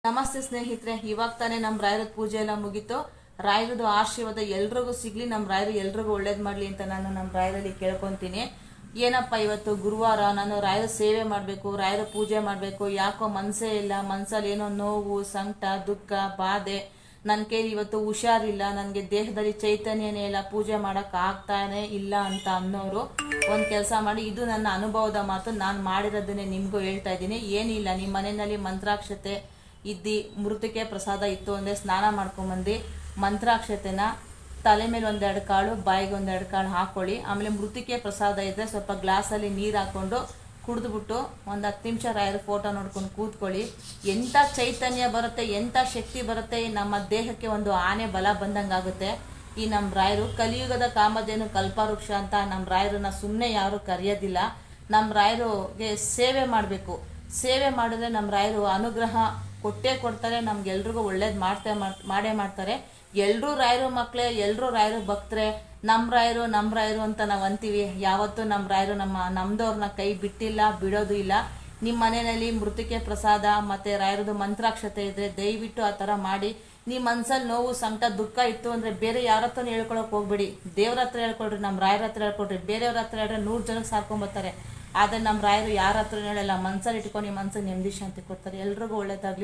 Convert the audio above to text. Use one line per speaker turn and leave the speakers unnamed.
ನಮಸ್ತೆ ಸ್ನೇಹಿತರೆ, ಇವಾಗ ತಾನೇ ನಮ್ಮ ರಾಯರದ ಪೂಜೆ ಎಲ್ಲ ಮುಗೀತು. ರಾಯರದು ಆಶೀರ್ವಾದ ಎಲ್ರಿಗೂ ಸಿಗ್ಲಿ, ನಮ್ಮ ರಾಯರು ಎಲ್ರಿಗೂ ಒಳ್ಳೇದ್ ಮಾಡ್ಲಿ ಅಂತ ನಾನು ನಮ್ಮ ರಾಯರಲ್ಲಿ ಕೇಳ್ಕೊಂತೀನಿ. ಏನಪ್ಪ ಇವತ್ತು ಗುರುವಾರ, ನಾನು ರಾಯರ ಸೇವೆ ಮಾಡಬೇಕು, ರಾಯರ ಪೂಜೆ ಮಾಡಬೇಕು, ಯಾಕೋ ಮನಸ್ಸೇ ಇಲ್ಲ. ಮನ್ಸಲ್ಲಿ ಏನೋ ನೋವು, ಸಂಕಟ, ದುಃಖ, ಬಾಧೆ. ನನ್ನ ಕೈಲಿ ಇವತ್ತು ಹುಷಾರಿಲ್ಲ, ನನಗೆ ದೇಹದಲ್ಲಿ ಚೈತನ್ಯನೇ ಇಲ್ಲ, ಪೂಜೆ ಮಾಡಕ್ ಆಗ್ತಾನೆ ಇಲ್ಲ ಅಂತ ಅನ್ನೋರು ಒಂದು ಕೆಲಸ ಮಾಡಿ. ಇದು ನನ್ನ ಅನುಭವದ ಮಾತು, ನಾನು ಮಾಡಿರೋದನ್ನೇ ನಿಮಗೂ ಹೇಳ್ತಾ ಇದ್ದೀನಿ. ಏನಿಲ್ಲ, ನಿಮ್ಮ ಮನೆಯಲ್ಲಿ ಮಂತ್ರಾಕ್ಷತೆ ಇದ್ದಿ ಮೃತಿಕೆ ಪ್ರಸಾದ ಇತ್ತು ಅಂದರೆ ಸ್ನಾನ ಮಾಡ್ಕೊಂಬಂದು ಮಂತ್ರಾಕ್ಷತೆನ ತಲೆ ಮೇಲೆ ಒಂದೆರಡು ಕಾಳು, ಬಾಯಿಗೆ ಒಂದೆರಡು ಕಾಳು ಹಾಕೊಳ್ಳಿ. ಆಮೇಲೆ ಮೃತಿಕೆ ಪ್ರಸಾದ ಇದ್ದರೆ ಸ್ವಲ್ಪ ಗ್ಲಾಸಲ್ಲಿ ನೀರು ಹಾಕ್ಕೊಂಡು ಕುಡಿದ್ಬಿಟ್ಟು ಒಂದು 10 ನಿಮಿಷ ರಾಯರ ಫೋಟೋ ನೋಡ್ಕೊಂಡು ಕೂತ್ಕೊಳ್ಳಿ. ಎಂಥ ಚೈತನ್ಯ ಬರುತ್ತೆ, ಎಂಥ ಶಕ್ತಿ ಬರುತ್ತೆ. ನಮ್ಮ ದೇಹಕ್ಕೆ ಒಂದು ಆನೆ ಬಲ ಬಂದಂಗಾಗುತ್ತೆ. ಈ ನಮ್ಮ ರಾಯರು ಕಲಿಯುಗದ ಕಾಮಧೇನು ಕಲ್ಪವೃಕ್ಷ ಅಂತ ನಮ್ಮ ರಾಯರನ್ನ ಸುಮ್ಮನೆ ಯಾರು ಕರೆಯೋದಿಲ್ಲ. ನಮ್ಮ ರಾಯರಿಗೆ ಸೇವೆ ಮಾಡಬೇಕು. ಸೇವೆ ಮಾಡಿದ್ರೆ ನಮ್ಮ ರಾಯರು ಅನುಗ್ರಹ ಕೊಟ್ಟೇ ಕೊಡ್ತಾರೆ. ನಮ್ಗೆಲ್ರಿಗೂ ಒಳ್ಳೇದು ಮಾಡೇ ಮಾಡ್ತಾರೆ. ಎಲ್ಲರೂ ರಾಯರು ಮಕ್ಕಳೇ, ಎಲ್ಲರೂ ರಾಯರು ಭಕ್ತರೆ. ನಮ್ಮ ರಾಯರು ಅಂತ ನಾವು ಅಂತೀವಿ. ಯಾವತ್ತೂ ನಮ್ಮ ರಾಯರು ನಮ್ದವ್ರನ್ನ ಕೈ ಬಿಟ್ಟಿಲ್ಲ, ಬಿಡೋದು ಇಲ್ಲ. ನಿಮ್ಮ ಮನೆಯಲ್ಲಿ ಮೃತಿಕೆ ಪ್ರಸಾದ ಮತ್ತು ರಾಯರದು ಮಂತ್ರಾಕ್ಷತೆ ಇದ್ರೆ ದಯವಿಟ್ಟು ಆ ಥರ ಮಾಡಿ. ನಿಮ್ಮ ಮನ್ಸಲ್ಲಿ ನೋವು, ಸಂಕಟ, ದುಃಖ ಇತ್ತು ಅಂದರೆ ಬೇರೆ ಯಾರ ಹತ್ರ ಹೇಳ್ಕೊಳಕ್ ಹೋಗ್ಬೇಡಿ. ದೇವ್ರ ಹತ್ರ ಹೇಳ್ಕೊಳ್ರಿ, ನಮ್ಮ ರಾಯರ ಹತ್ರ ಹೇಳ್ಕೊಳ್ರಿ. ಬೇರೆಯವ್ರ ಹತ್ರ ಹೇಳಿದ್ರೆ 100 ಜನಕ್ಕೆ ಸಾರ್ಕೊಂಬರ್ತಾರೆ. ಆದರೆ ನಮ್ಮ ರಾಯರು ಯಾರ ಹತ್ರ ಹೇಳಲ್ಲ. ಮನ್ಸಲ್ಲಿ ಇಟ್ಕೊಂಡು ನಿಮ್ಮ ಮನ್ಸಿಗೆ ನೆಮ್ಮದಿ ಶಾಂತಿ ಕೊಡ್ತಾರೆ. ಎಲ್ರಿಗೂ ಒಳ್ಳೇದಾಗಲಿ.